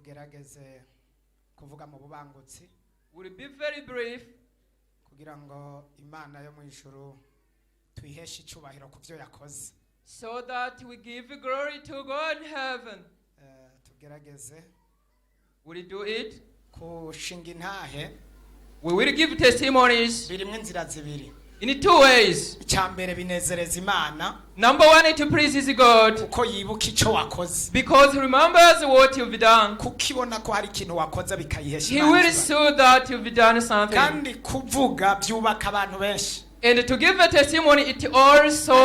tugerageze kuvuga mu bubangutsi. We'll be very brief. Kugira ngo Imana yo mu ijuru twiheshe icubahiro ku byo yakoze. So that we give glory to God in heaven. Tugerageze. Will you do it? Kushinga intahe. We will give testimonies. Birimwe inzira zibiri. In two ways. Icyambere binezereza Imana. Number one, it pleases God. Kuko yibuka icyo wakoze. Because he remembers what you've done. Kukibona ko hari ikintu wakoze bikayihesha Imana. He will show that you've done something. Kandi kuvuga byubaka abantu benshi. And to give a testimony, it also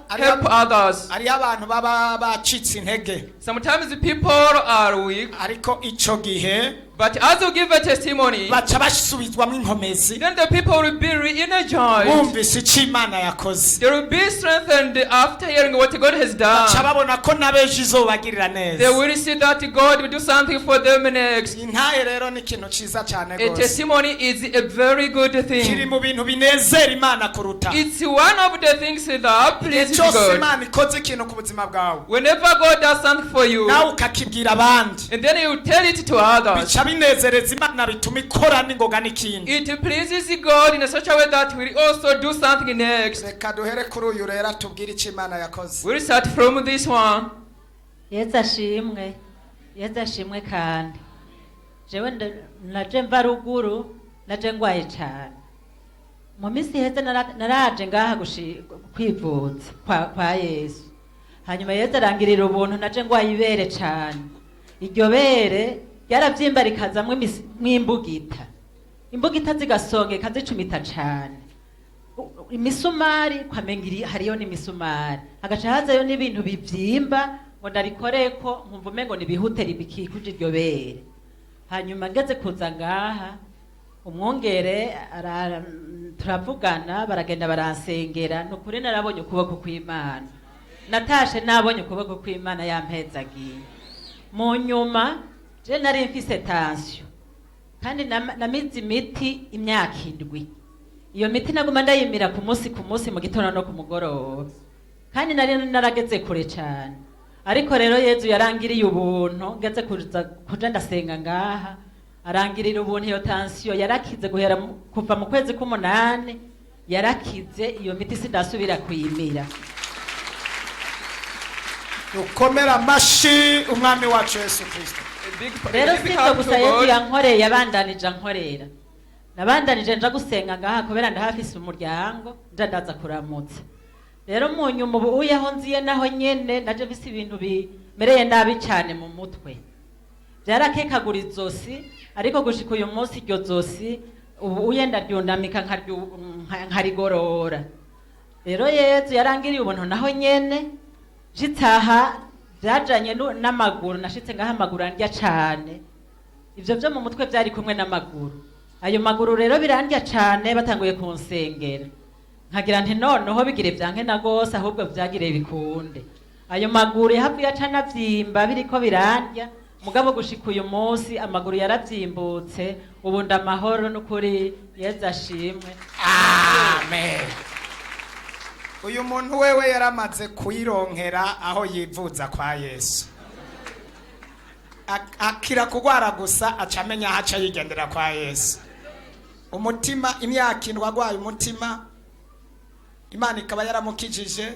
help others. Ari abantu baba bacitse intege. Sometimes the people are weak. Ariko ico gihe but as you give a testimony, baca basubizwamo inkomezi. Then the people will be re-energized. Bumvise icyo Imana yakoze. They will be strengthened after hearing what God has done. Baca babona ko nabejo izobagirira neza. They will see that God will do something for them next. Intahe rero ni ikintu ciza cyane gose. A testimony is a very good thing. Kiri mu bintu binezera Imana kuruta. It's one of the things that pleases God. Imana ikoze ikintu ku buzima bwawe. Whenever God does something for you, nawe ukakibwira abandi. And then you tell it to others. Binezereza Imana bituma ikora n'ingoga n'ikindi. It pleases God in such a way that we also do something next. Reka duhere kuri uyu rero tubwire icyo Imana yakoze. We'll start from this one. Yesu ashimwe kandi. Jewe naje mva ruguru naje ngwaye cyane. Mu minsi heze naraje ngaha kwivuza kwa Yesu. Hanyuma Yesu arangirira ubuntu naje ngwaye ibere cyane. Iryo bere yaravyimba rikazamwe mwimbugita. Imbugita zigasongeka zicumita cyane. Imisumari kwamengiri hariyo ni misumari. Agaca hazayo n'ibintu bivyimba ngo ndarikoreko nkumva umengo nibihutera ibikikuje iryo bere. Hanyuma ngeze kuza ngaha umwongere turavugana baragenda baransengera nukuri narabonye ukuboko kw'Imana. Natashe nabonye ukuboko kw'Imana yampezagiye. Mu nyuma je nari mfise tension kandi namize imiti imyaka 7. Iyo miti naguma ndayimira ku munsi mu gitondo no ku mugoroba kandi nari narageze kure cyane. Ariko rero Yesu yarangiriye ubuntu ngeze kuja ndasenga ngaha arangirira ubuntu iyo tension yarakize guhera kuva mu kwezi k'8 yarakize iyo miti sindasubira kuyimira. Ukomera mashi umwami wacu Yesu Kristo. Rero siko gusa Yesu yankoreye yabandanije ankorera. Nabandanije nja gusenga ngaha kubera ndahafise umuryango ndaza kuramutsa. Rero mu nyuma ubu yaho nziye naho nyene naje bise ibintu bimereye nabi cyane mu mutwe. Byarakekagura izosi ariko gushika uyu munsi iryo zosi ubu uyenda ryundamika nkarigorora. Rero Yesu yarangiriye ubuntu naho nyene jitaha byajanye n'amaguru nashitse ngaha amaguru andya cyane. Ivyo byo mu mutwe byari kumwe n'amaguru. Ayo maguru rero birandya cyane batanguye kunsengera. Nkagira nti noneho bigire byanke na gose ahubwo byagire bikunde. Ayo maguru yahavuye acana vyimba biriko birandya mugabo gushika uyu munsi amaguru yaravyimbutse ubu ndamahoro n'ukuri Yesu ashimwe. Amen. Uyu muntu wewe yaramaze kuyironkera aho yivuza kwa Yesu. Akira kugwara gusa acamenya haca yigendera kwa Yesu. Umutima imyaka 7 agwaye umutima. Imana ikaba yaramukijije.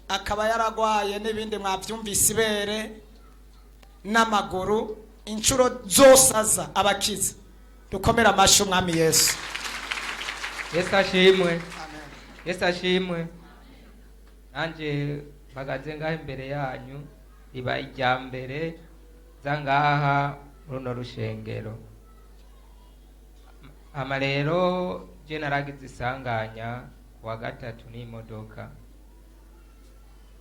Akaba yaragwaye n'ibindi mwavyumvise ibere n'amaguru incuro zosaza abakiza. Dukomera amashi umwami Yesu. Yesu ashimwe. Yesu ashimwe. Nanje mpagaze ngaha imbere yanyu iba ijya mbere zangaha runo rushengero. Ama rero je naragize isanganya kuwa gatatu n'imodoka.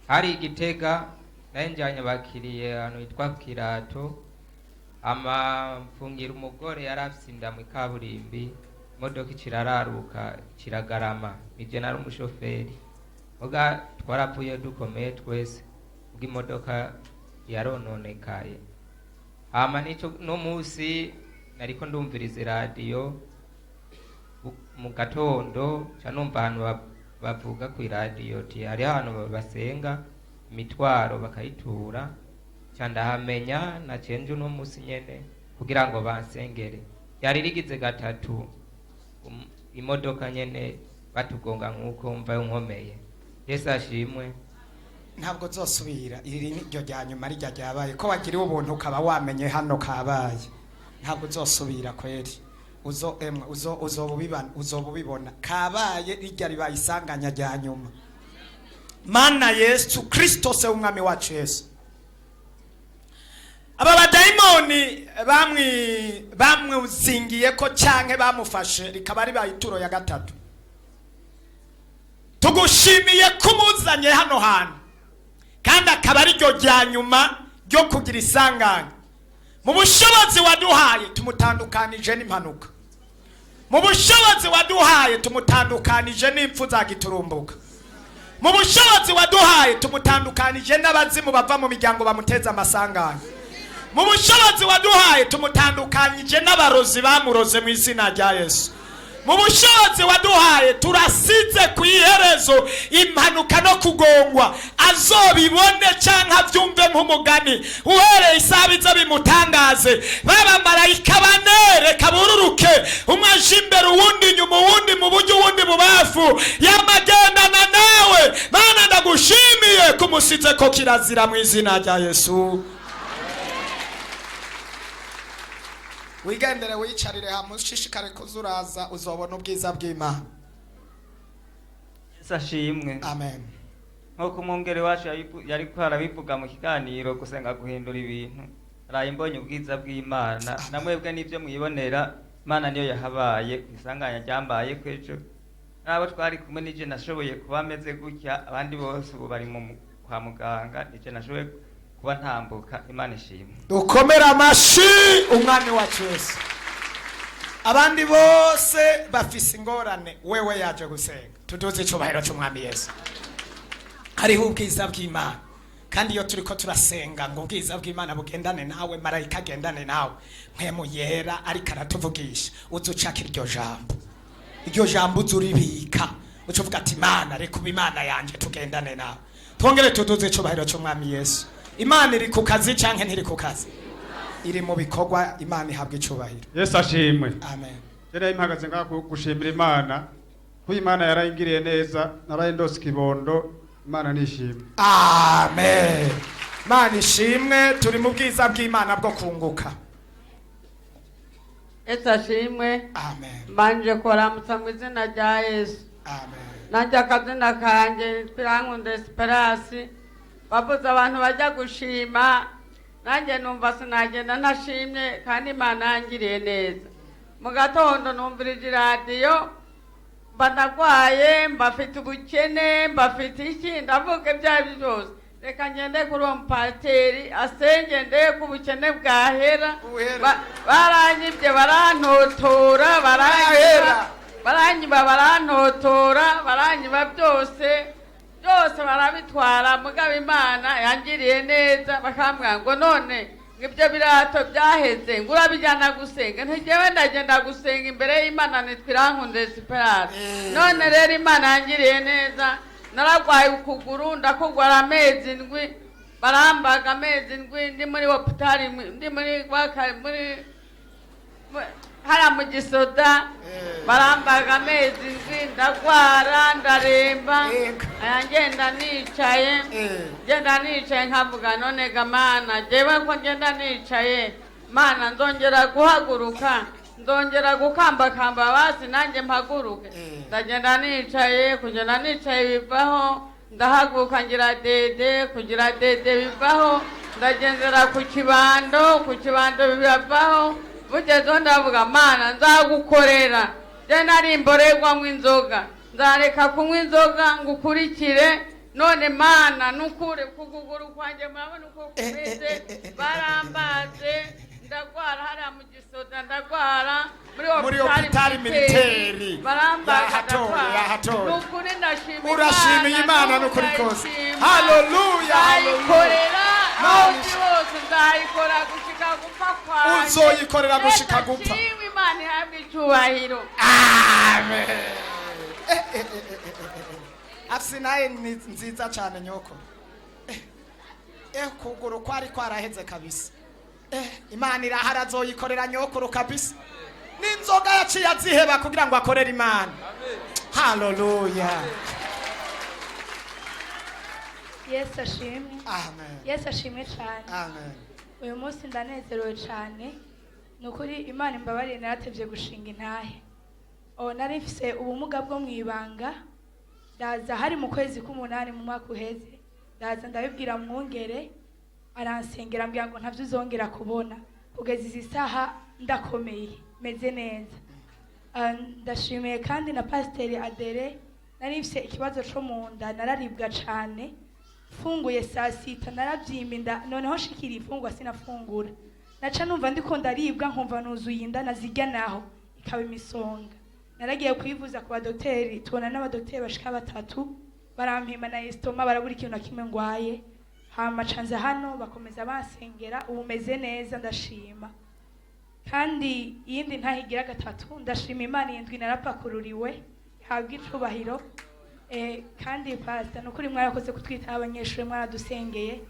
Hari Igitega nayenjanye bakiriye hano yitwa Kirato ama mfungira umugore yarafise inda mu kaburimbi. Imodoka kirararuka kiragarama nije nari umushoferi oga twaravuye dukomeye twese imodoka yarononekaye. Ama nico no musi nariko ndumviriza radio mu gatondo canumva hano bavuga ku radio ti hari hano basenga imitwaro bakayitura candahamenya na cenje uno musi nyene kugira ngo bansengere yari rigize gatatu imodoka nyene batugonga nkuko mva nkomeye. Yesu ashimwe. ntabwo zosubira iri niryo rya nyuma rijya ryabaye ko wagiriwe ubuntu ukaba wamenye hano kabaye ntabwo zosubira kweri uzobubibona kabaye rijya ribaye isanganya rya nyuma. Mana Yesu Kristo se umwami wacu Yesu. Aba badayimoni bamwizingiye ko cyanke bamufashe rikaba ribaye ituro ya gatatu. Tugushimiye kumuzanye hano hantu kandi akaba ari ryo rya nyuma ryo kugira isanganya. Mu bushobozi waduhaye tumutandukanije n'impanuka, mu bushobozi waduhaye tumutandukanije n'impfu zagiturumbuka, mu bushobozi waduhaye tumutandukanije n'abazimu bava mu miryango bamuteza amasanganya, mu bushobozi waduhaye tumutandukanije n'abarozi bamuroze mu izina rya Yesu. Mu bushobozi waduhaye turasize ku iherezo impanuka no kugongwa azobibone cyangwa byumve nk'umugani uhereye isabiza bimutangaze. Baba marayika banere kabururuke umwe aje imbere uwundi nyuma uwundi mu buryo uwundi bubafu yamagendana nawe. Mana ndagushimiye kumusize ko kirazira mu izina rya Yesu. Wigendere wicarire hamwe ushishikare kuzuraza uzobona ubwiza bw'Imana. Yesu ashimwe. Amen. Nk'uko umwungere wacu yari kwarabivuga mu kiganiro gusenga guhindura ibintu raye mbonye ubwiza bw'Imana namwebwe n'ibyo mwibonera. Imana niyo yahabaye isanganya ryambaye kwejo nabo twari kumwe nije nashoboye kuba meze gutya abandi bose ubu bari mu kwa muganga nije nashoboye kuba ntambuka. Imana ishimwe. Dukomera amashi umwami wacu Yesu. Abandi bose bafise ingorane wewe yaje gusenga tuduze icubahiro cy'umwami Yesu. Hariho ubwiza bw'Imana kandi iyo turiko turasenga ngo ubwiza bw'Imana bugendane nawe marayika agendane nawe mpemu yera ariko aratuvugisha uzucaka iryo jambo uzuribika ucuvuga ati Imana reka uba Imana yanje tugendane nawe. Twongere tuduze icubahiro cy'umwami Yesu. Imana iri ku kazi canke ntiri ku kazi? Iri mu bikorwa. Imana ihabwa icubahiro. Yesu ashimwe. Amen. Jere impagaze ngako gushimira Imana ko Imana yarayingiriye neza naraye ndose kibondo. Imana nishimwe. Amen. Imana ishimwe. Turi mu bwiza bw'Imana bwo kunguka. Yesu ashimwe. Amen. Manje koramutsa mu izina rya Yesu. Amen. Nanje akazina kanje twirankunde Esperance. Babuze abantu bajya gushima nanjye numva sinagenda ntashimye kandi Imana yangiriye neza. Mu gatondo numvirije radio bandagwaye mbafite ubukene mbafite iki ndavuga ibyayo byose reka ngende kuri uwo mupateri asenge ndeye ku bukene bwahera. Baranyibye barantotora baranyiba baranyiba byose barabitwara mugabo Imana yangiriye neza bakambwira ngo none ngibyo birato byaheze ngo urabijyana gusenga. Ntigewe ndagenda gusenga imbere y'Imana nitwirankunde Esperance. None rero Imana yangiriye neza naragwaye ukuguru ndakugwara amezi 7 barambaga amezi 7 ndi muri hospitali ndi muri hara mu Gisoda barambaga amezi 7 ndagwara ndaremba ngenda nicaye nkavuga none ga Mana jewe ko ngenda nicaye Mana nzongera guhaguruka ndongera gukambakamba basi nanjye mpaguruke. Ndagenda nicaye kugenda nicaye bivaho ndahaguruka ngira dede kugira dede bivaho ndagendera ku kibando bivaho bugezeho ndavuga Mana nzagukorera je nari imborerwa mu inzoga nzareka kunywa inzoga ngukurikire. None Mana nukure kuguguru kwanje murabona uko kumeze barambaze ndagwara hariya mu Gisoda ndagwara muri hospitali militeri barambaga nukuri ndashima urashimiye Imana nukuri kose. Haleluya. Nzayikorera aho hose nzayikora gushika gupfa kwawe. Uzoyikorera gushika gupfa. Imana ihabwe icyubahiro. Amen. Afsinaye nziza cyane nyoko. kuguru kwari kwaraheze kabisa. Imana irahara azoyikorera nyokuru kabisa. N'inzoga yaciye aziheba kugira ngo akorere Imana. Hallelujah. Yesu ashimwe. Amen. Yesu ashimwe cyane. Amen. Uyu munsi ndanezerewe cyane. Nukuri Imana imbabarire naratevye gushinga intahe. Nari mfise ubumuga bwo mwibanga. Ndaza hari mu kwezi k'umunani mu mwaka uheze. Ndaza ndabibwira mwungere aransengera ambwira ngo ntavyo uzongera kubona. Kugeza izi saha ndakomeye meze neza. Ndashimiye kandi na Pasiteri Adere. Nari mfise ikibazo cyo mu nda nararibwa cyane. Funguye saa sita narabyimba noneho shikira ifungwa sinafungura. Naca numva ndiko ndaribwa nkumva nuzuye inda nazirya naho ikaba imisonga. Naragiye kwivuza ku badokiteri tubona n'abadokiteri bashika 3 barampima na estoma barabura ikintu na kimwe ngwaye. Hama canza hano bakomeza bansengera ubu meze neza ndashima. Kandi yindi ntahigira 3 ndashima Imana yindwi narapakururiwe habwa icubahiro. Kandi pastor nukuri mwarakoze kutwita abanyeshuri mwaradusengeye.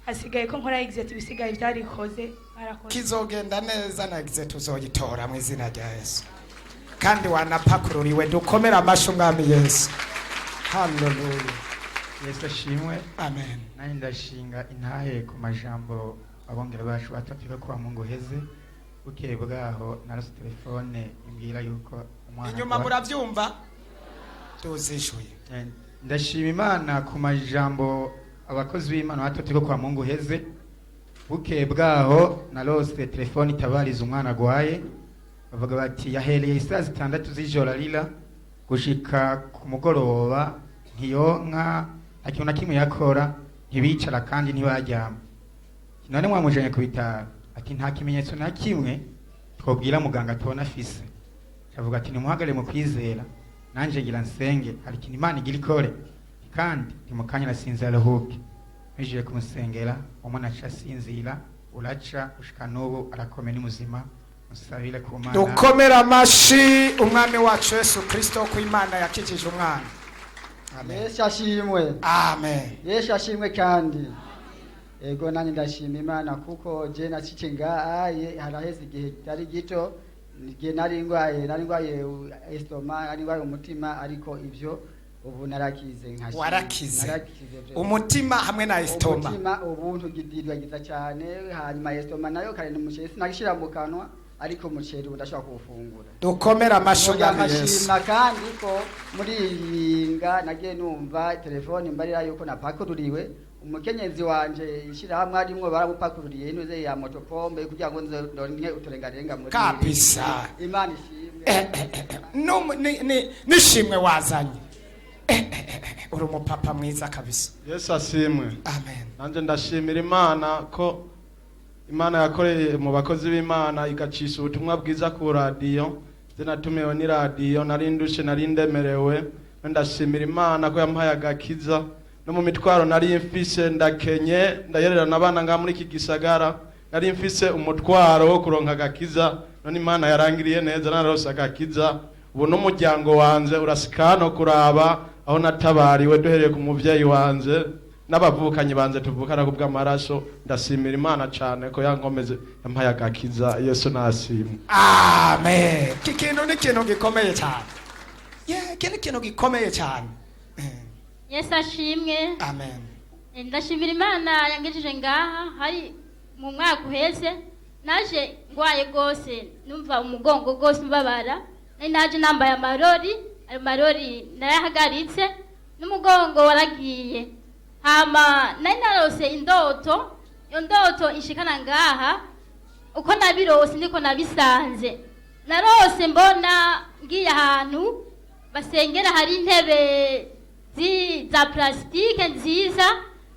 Hasigaye ko nkora exit bisigaye byarikoze mwarakoze. Kizogenda neza na exit uzoyitora mu izina rya Yesu. Kandi wanapakururiwe dukomera amashyi umwami Yesu. Hallelujah. Yesu ashimwe. Amen. Nani ndashinga intahe ku majambo abongera bacu batatu kwa Mungu heze. Bukeye bwaho narose telefone imbwira yuko umwana inyuma muravyumva tuzishuye. Ndashima Imana ku majambo abakozi b'Imana batatu kwa Mungu heze. Bukeye bwaho narose telefone itabariza umwana agwaye. Bavuga bati yahereye saa 6 z'ijoro rira gushika ku mugoroba ntiyonka akintu na kimwe yakora ntibicara kandi ntibaryama. None mwamujanye ku bitaro ati nta kimenyetso na kimwe twobwira muganga tubona afise. Avuga ati nimuhagare mu kwizera nanje ngira nsenge hari ikintu Imana igira ikore kandi ntimukanya nasinzira aruhuke. Mije kumusengera umwana aca asinzira uraca ushika n'ubu arakomeye n'umuzima. Musabire ku Mana. Dukomera amashi umwami wacu Yesu Kristo ku Imana yakijije umwana. Amen. Yesu ashimwe. Amen. Yesu ashimwe kandi. Ego nani ndashima Imana kuko je nacice ngaye haraheze igihe cyari gito ngiye nari ngwaye estoma nari ngwaye umutima ariko ivyo ubu narakize nkashi. Warakize. Umutima hamwe na estoma. Umutima ubuntu gidirwagiza cyane hanyuma estoma nayo kare n'umushesi nagishira mu kanwa ariko umuceri udashaka kuwufungura. Dukomera amashyi umwami Yesu. Kandi ko muri yinga nagiye numva telefone mbarira yuko napakururiwe umukenyezi wanje ishira hamwe arimwe baramupakururiye intuze ya motopombe kugira ngo ndonke uturengarenga muri kabisa. Imana ishimwe. Nishimwe wazanye. Uri umupapa mwiza kabisa. Yesu asimwe. Amen. Nanje ndashimira Imana ko Imana yakoreye mu bakozi b'Imana igacisha ubutumwa bwiza ku radio. Zinatumewe ni radio narindushe narindemerewe. Ndashimira Imana ko yampaye agakiza. No mu mitwaro nari mfise ndakenye ndayerera nabana nga muri iki gisagara nari mfise umutwaro wo kuronka agakiza none Imana yarangiriye neza narose agakiza ubu n'umuryango wanze urasikano kuraba aho natabariwe duhereye ku muvyeyi wanze n'abavukanye banze tuvukana ku bw'amaraso ndasimira Imana cyane ko yankomeze yampaye agakiza Yesu nasimwe. Amen. Kikintu ni kintu gikomeye cyane. Kintu gikomeye cyane. Yesu ashimwe. Amen. Ndashimira Imana yangejeje ngaha hari mu mwaka uheze naje ngwaye gose numva umugongo gose mbabara naje nambaye amarori narahagaritse n'umugongo waragiye hama narose indoto iyo ndoto ishikana ngaha uko nabirose niko nabisanze narose mbona ngiye ahantu basengera hari intebe za plastike nziza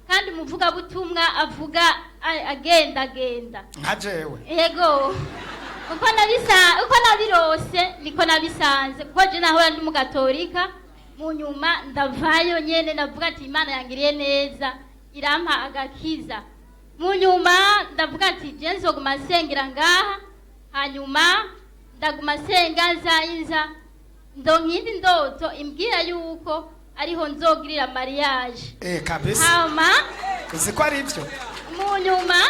kandi muvuga butumwa avuga agenda nkajewe yego uko nabirose niko nabisanze kuko je nahora ndi mu gatolika mu nyuma ndavayo nyene navuga ati Imana yangiriye neza irampa agakiza mu nyuma ndavuga ati je nzoguma nsengera ngaha hanyuma ndaguma senga nzayinza ndongindi ndoto imbwira yuko ariho nzogirira mariage kabisa hama uzi ko ari ibyo mu nyuma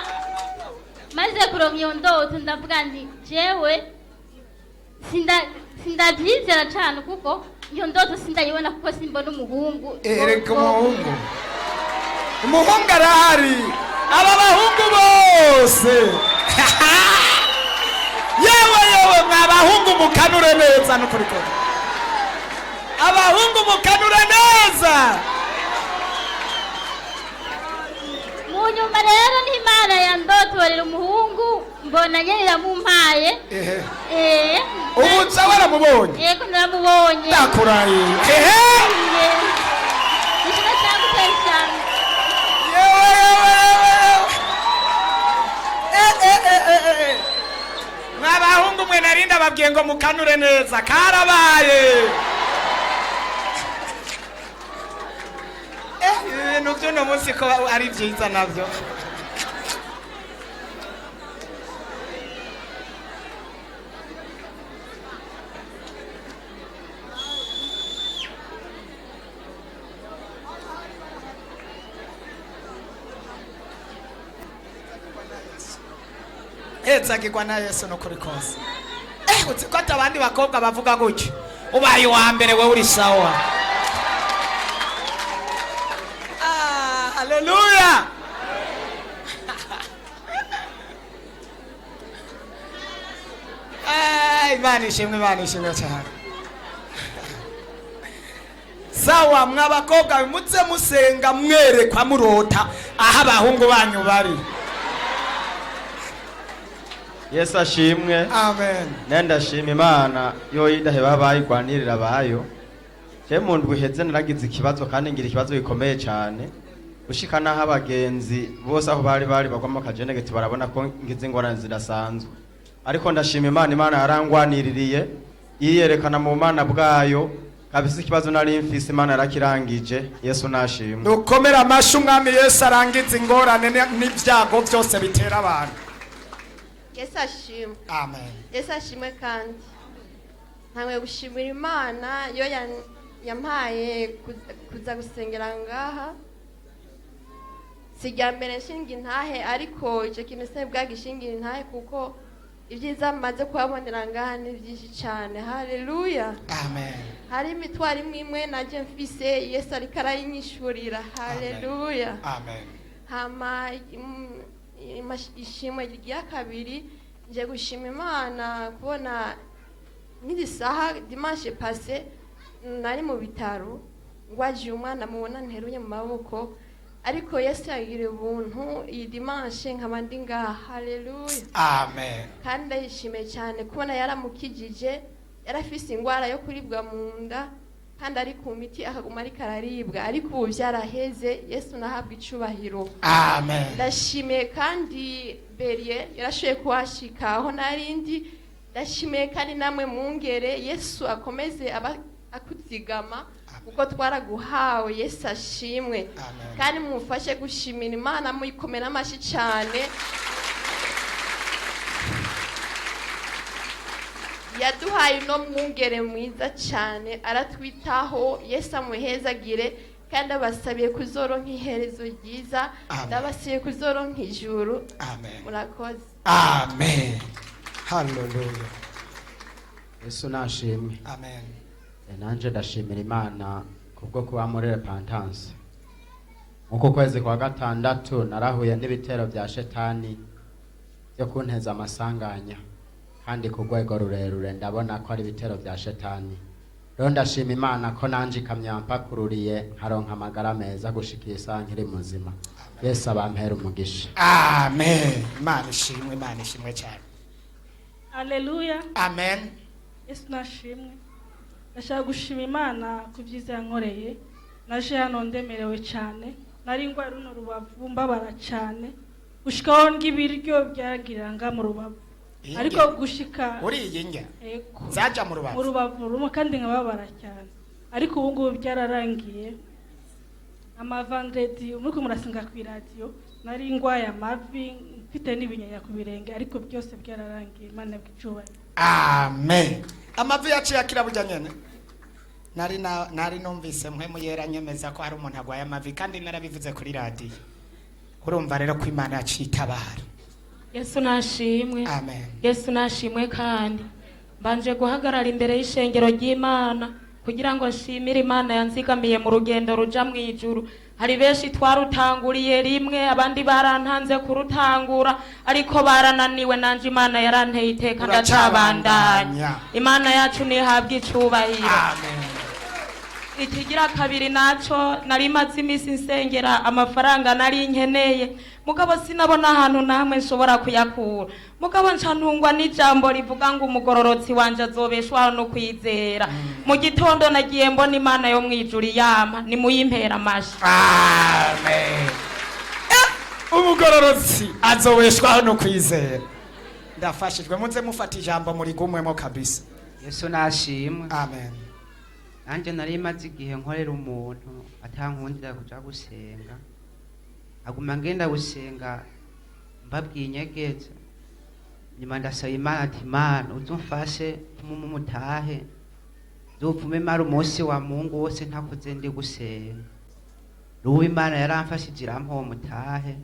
maze kuronka iyo ndoto ndavuga nti jewe sindabyizera cyane kuko iyo ndoto sindayibona kuko simbona umuhungu. Erega umuhungu arahari, aba bahungu bose yewe mwabahungu mukanure neza nukuri ko abahungu mukanure neza. Mu nyuma rero n'Imana yandotorera umuhungu mbona nyene iramumpaye. Ubu nsa waramubonye? Yego naramubonye. Ndakuraye. Nishaka cyangwa cyane. Mwabahungu mwe narinda babwiye ngo mukanure neza karabaye. Ibintu by'uno munsi ko ari byiza nabyo. Etsagirwa na Yesu no kuri kose. Uzi ko abandi bakobwa bavuga gutyo ubaye wa mbere we uri sawa. Haleluya. Imana ishimwe cyane. Sawa mwabakobwa mutse musenga mwerekwa murota aha abahungu banyu bari. Yesu ashimwe. Amen. Nenda shima Imana yo Intahe bayigwanirira bayo. Je mu ndwi heze naragize ikibazo kandi ngira ikibazo gikomeye cyane. Ushika naho abagenzi bose aho bari bagwamo kajenegeti barabona ko ngize ingorane zidasanzwe. Ariko ndashima Imana yarangwaniririye yiyerekana mu Mana bwayo kabisa ikibazo nari mfise Imana yarakirangije. Yesu nashimwe. Dukomera amashu umwami Yesu arangiza ingorane n'ivyago byose bitera abantu. Yesu ashimwe. Amen. Yesu ashimwe kandi ntamwe gushimira Imana yo yampaye kuza gusengera ngaha. Sijya mbere nshinga intahe ariko icyo kintu se bwagishingira intahe kuko ibyiza maze kuhabonera ngaha ni byinshi cyane. Haleluya. Amen. Hari imitwaro imwe naje mfise Yesu ariko arayinyishurira. Haleluya. Amen. Hama ishimwe rya kabiri nje gushima Imana kubona nk'iri saha dimanche passé nari mu bitaro ngwaje umwana mubona nteruye mu maboko ariko Yesu yagiriye ubuntu iyi dimanche nkaba ndi ngaha. Haleluya. Amen. kandi ndayishimiye cyane kubona yaramukijije yarafise ingwara yo kuribwa mu nda kandi ari ku miti akaguma ariko araribwa ariko ubu byaraheze. Yesu nahabwa icubahiro. Amen. Ndashimiye kandi Berie yarashoboye kuhashika aho narindi. Ndashimiye kandi namwe mungere Yesu akomeze akuzigama kuko twaraguhawe. Yesu ashimwe. Kandi mufashe gushimira Imana muyikomera amashi cyane. Yaduhaye no mwungere mwiza cyane aratwitaho. Yesu amuhezagire kandi abasabiye kuzoronka iherezo ryiza. Ndabasabiye kuzoronka ijuru. Amen. Murakoze. Amen. Hallelujah. Yesu nashimwe. Amen. Nanje ndashimira Imana kubwo kuba muri repentance. Muko kwezi kwa gatandatu narahuye n'ibitero bya shetani byo kunteza amasanganya kandi ku rwego rurerure ndabona ko ari ibitero bya shetani. Rero ndashima Imana ko nanje ikamyampakururiye nkaronka amagara meza gushikira isaha nkiri muzima. Yesu abampera umugisha. Amen. Imana ishimwe cyane. Haleluya. Amen. Yesu nashimwe. Ndashaka gushima Imana ku byiza yankoreye. Naje hano ndemerewe cyane. Nari ngwa runo rubavu mbabara cyane. Gushikaho ngibiryo byagiranga mu rubavu. Ariko gushika uri yinga. Ego. Zaja mu rubavu. Mu rubavu rumo kandi nkababara cyane. Ariko ubu ngubu byararangiye. Vendredi muri kumurasinga ku radio nari ngwaya amavi mfite n'ibinyanya ku birenge ariko byose byararangiye. Imana bwicubahiro. Amen. Amavi yaciye akirabujya nyene. Nari numvise mwe muyera nyemeza ko hari umuntu agwaye amavi kandi narabivuze kuri radio. urumva rero ko Imana yacitabara. Yesu nashimwe. Amen. Yesu nashimwe kandi mbanje guhagarara imbere y'ishengero ry'Imana kugira ngo nshimire Imana yanzigamiye mu rugendo ruja mu ijuru. Hari benshi twarutanguriye rimwe, abandi barantanze kurutangura, ariko barananiwe, nanje Imana yaranteye iteka ndacabandanya. Imana yacu nihabwe icubahiro. Amen. Ikigira kabiri naco nari maze imisi nsengera amafaranga nari nkeneye, mugabo sinabona ahantu namwe nshobora kuyakura. Mugabo ncantungwa n'ijambo rivuga ngo umugororotsi wanje azobeshwaho no kwizera. Mu gitondo nagiye mbona Imana yo mwijuru yampa, nimuyimpera amashi. Amen. Umugororotsi azobeshwaho no kwizera. Ndafashijwe, muze mufata ijambo muri gumwemo kabisa. Yesu nashimwe. Amen. Nanje nari maze igihe nkorera umuntu atankundira kuja gusenga, aguma ngenda gusenga mbabwiye inyegetse, nyuma ndasaba Imana ati Imana uzumfashe mumutahe nzopfume mara umunsi wa Mungu wose ntakoze ndi gusenga. Rubu Imana yaramfashije irampa uwo mutahe.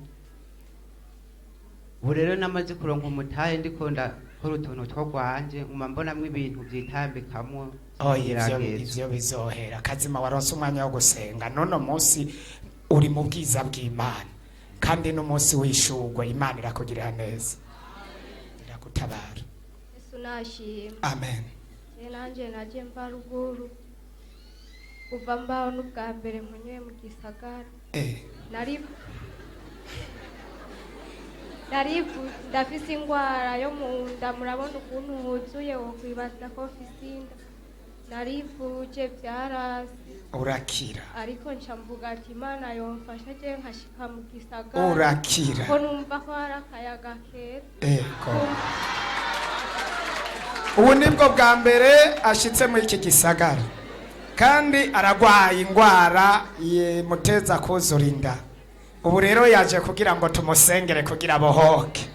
Ubu rero namaze kuronka umutahe ndiko ndakora utuntu two gwanje, nguma mbonamwo ibintu vyitambikamwo. Ivyo bizohera. Kazima waronse umwanya wo gusenga, none munsi uri mu bwiza bw'Imana, kandi no munsi wishurwa Imana irakugirira neza, irakutabara. Yesu nashimwe. Amen. Nanje naje mva ruguru kuva mbaho n'ubwa mbere mpunye mu gisagara. Ndafise ingwara yo mu nda, murabona ukuntu huzuye, wokwibaza ko mfise inda. Narivuje vyarasi urakira, ariko nca mvuga ati Imana yomfasha je nkashika mu gisagara urakira, ko numva ko hari akayaga keza. Ubu nibwo bwa mbere ashitse muri iki gisagara, kandi aragwaye ingwara yemuteza kuzura inda. Ubu rero yaje kugira ngo tumusengere kugira bohoke,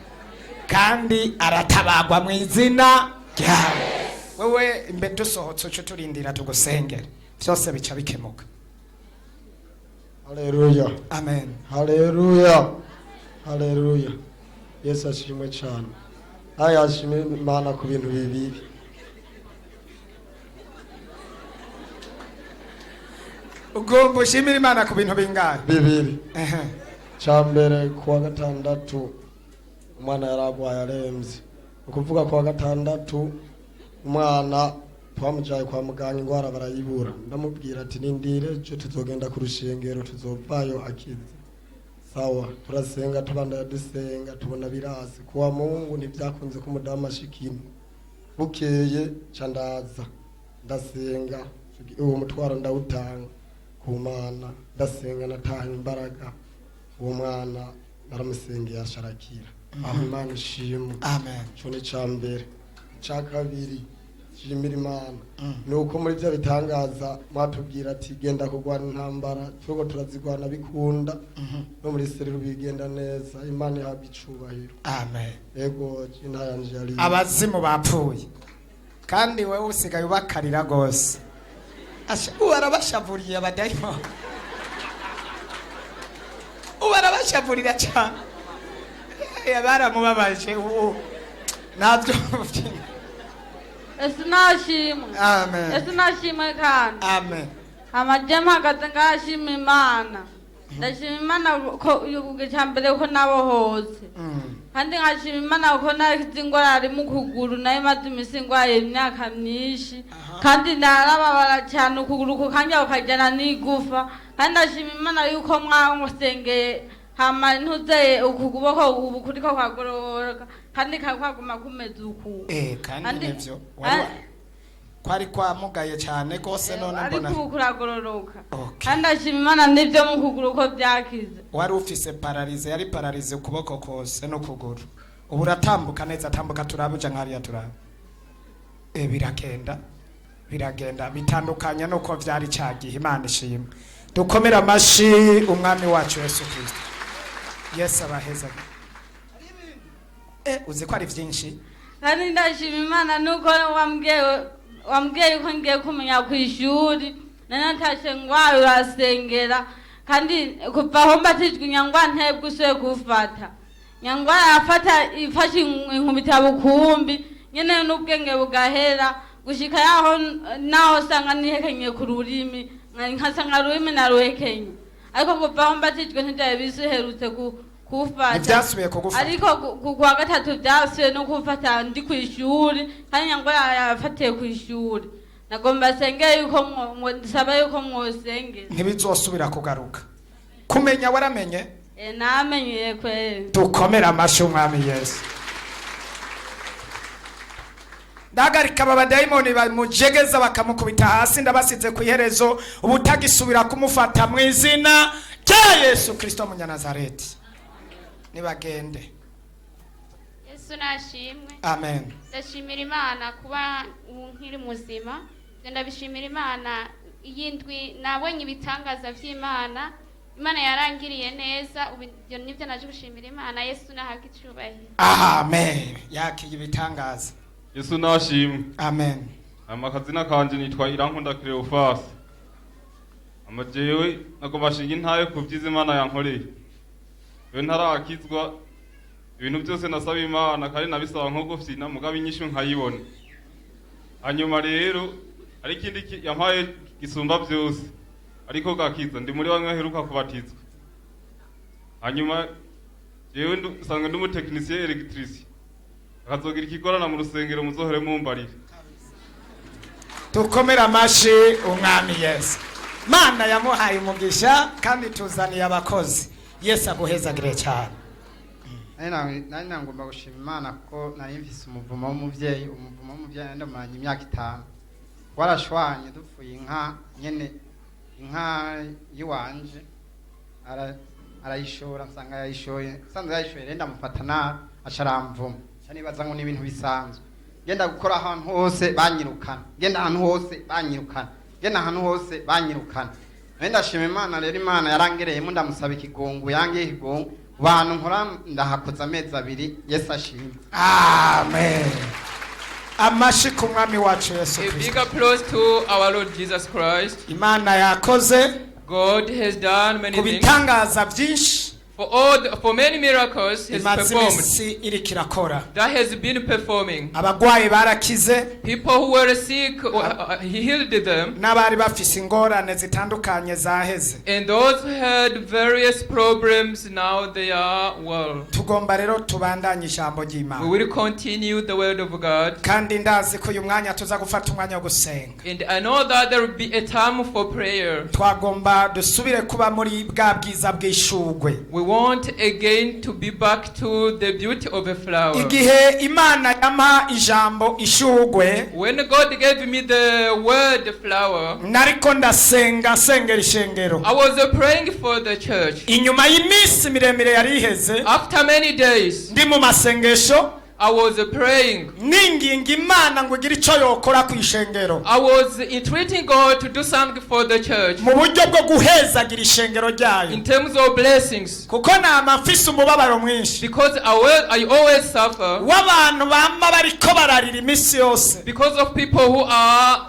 kandi aratabagwa mu izina ryawe. Wewe imbe dusohotse uco turindira tugusengere, vyose bica bikemuka. Haleluya. Amen. Haleluya. Haleluya. Yesu ashimwe cyane. Aya ashimwe Imana ku bintu bibiri. Ugomba ushimira Imana ku bintu bingahe? Bibiri. Cyambere kuwa gatandatu umwana yaragwaye aremvye. Ukuvuga kuwa gatandatu umwana twamujaye kwa muganga ingwara barayibura, ndamubwira ati nindire cyo tuzogenda ku rushengero tuzovayo akize. Sawa, turasenga tubanda dusenga tubona birasi, kuwa Mungu ntibyakunze ko umudamu ashikina. Bukeye candaza ndasenga uwo mutwaro ndawutanga ku Mana, ndasenga nataha imbaraga, uwo mwana naramusengeye asharakira. Imana ishimwe. Amen. Cyo ni cyambere. Kabiri shimira Imana nuko muri byo bitangaza mwatubwira ati genda kugwana intambara, tuko turazigwana bikunda, no muri serero bigenda neza. Imana ihabwa icubahiro. Amen. Yego Intahe yanje yari abazimu bapfuye, kandi wewe usigaye ubakarira gose. Ubarabashavuriye abadayimo, ubarabashavurira cyane, baramubabaje nabyo. Yesu nashimwe. Amen. Yesu nashimwe kandi. Amen. Amajema hagati ngashima Imana. Ndashima Imana ko ugicambere ko nabohotse. Kandi ngashima Imana ko nakize ingwara ari mu kuguru, nayo maze imisi ingwaye imyaka myinshi, kandi narababara cyane ukuguru ko kanja ukajana n'igufa. Kandi ndashima Imana yuko mwamusengeye hama ntuze ukuguboko ubu kuriko kwagororoka, kandi kakwaguma kumeze uku. Kandi nivyo kwari kwamugaye cyane gose, none mbona ariko kuragororoka. Kandi ashima Imana nivyo mu kuguru ko byakize. Wari ufise paralize, yari paralize ukuboko kose no kuguru. Ubu uratambuka neza, tambuka turabuja nkariya turaba. Biragenda bitandukanye nuko vyari cyagihe. Imana ishimwe. Dukomera amashi umwami wacu Yesu Kristo. Yesu abaheza. Uzi ko ari vyinshi. Kandi ndashima Imana nuko wambwiye ko ngiye kumenya ku ishuri, nanatashe ngwayo urasengera, kandi kuva aho mbatijwe nyangwa ntebwe usoye gufata nyangwa ifashe inkubita bukumbi nyene n'ubwenge bugahera gushika yaho naho sanga nihekenye ku rurimi nkasanga rurimi naruhekenye ariko kuva aho mbatijwe ntidaye bisuherutse kufata ibyasubiye kugufata ariko kuwa gatatu byasubiye no kufata ndi ku ishuri kandi nyangwa yafatiye ku ishuri nagomba senge yuko ndisaba yuko mwosenge ntibizosubira kugaruka kumenya waramenye namenye kweli dukomera amashi umwami Yesu ndagarika abadayimoni bamujegeza bakamukubita hasi ndabasize ku iherezo ubutagisubira kumufata mu izina rya Yesu Kristo Munyanazareti nibagende. Yesu nashimwe. Amen. Ndashimira Imana kuba nkiri muzima. Ndabishimira Imana iyindwi nabonye ibitangaza by'Imana. Imana yarangiriye neza ubyo nivyo naje gushimira Imana. Yesu nahabwa icubahiro. Amen. Yakiye ibitangaza. Yesu nashimwe. Amen. Amakazina kanje nitwa Irankunda Cleophas. Amajewe nagobashinga Intahe kuvyiza Imana yankoreye. Yo ntarakizwa ibintu byose nasaba Imana kandi nabisaba nko gufyina mugabo inyishu nkayibona. Hanyuma rero ari ikindi yampaye gisumba byose ariko gakiza ndi muri bamwe heruka kubatizwa. Hanyuma jewe usanga ndi umutekinicien electricien akazogira ikigorana mu rusengero muzohore mumbarira. Tukomera amashi umwami Yesu. Mana yamuhaye umugisha kandi tuzaniye abakozi. Yesu aguhezagire cyane. Nari nangomba gushima Imana ko nari mfise umuvumo w'umuvyeyi ndamanye imyaka 5. Warashwanye dupfuye inka nyene inka yiwanje arayishora nsanga yayishoye sanze yayishoye renda mufatana acaramvuma cyanibaza ngo ni ibintu bisanzwe genda gukora ahantu hose banyirukana genda ahantu hose banyirukana genda ahantu hose banyirukana nenda shima Imana rero Imana yarangereye mu ndamusaba ikigongo yangiye ikigongo bantu nkora ndahakoza amezi 2 Yesu ashimwe. Amen. Amashi ku mwami wacu Yesu A Kristo. big applause to our Lord Jesus Christ. Imana yakoze. God has done many things. Kubitangaza byinshi. For many miracles has performed. That has been performing. Abagwayi barakize. People who were sick, he healed them. N'abari bafise ingorane zitandukanye zaheze. And those who had various problems, now they are well. Tugomba rero tubandanye ijambo ry'Imana. We will continue the word of God. Kandi ndazi ko uyu mwanya tuza gufata umwanya wo gusenga. And I know that there will be a time for prayer. Twagomba dusubire kuba muri bwa bwiza bw'ishugwe. We want again to be back to the beauty of a flower. Igihe Imana yampa ijambo ishugwe. When God gave me the word flower, nariko ndasenga sengera ishengero. I was praying for the church. Inyuma y'imisi miremire yari iheze. After many days, ndi mu masengesho. I was praying. Ninginga Imana ngo igire ico yokora ku ishengero. I was entreating God to do something for the church. Mu buryo bwo guhezagira ishengero ryayo. In terms of blessings. Kuko nama mfise umubabaro mwinshi. Because I always suffer. W'abantu bama bariko bararira imisi yose. Because of people who are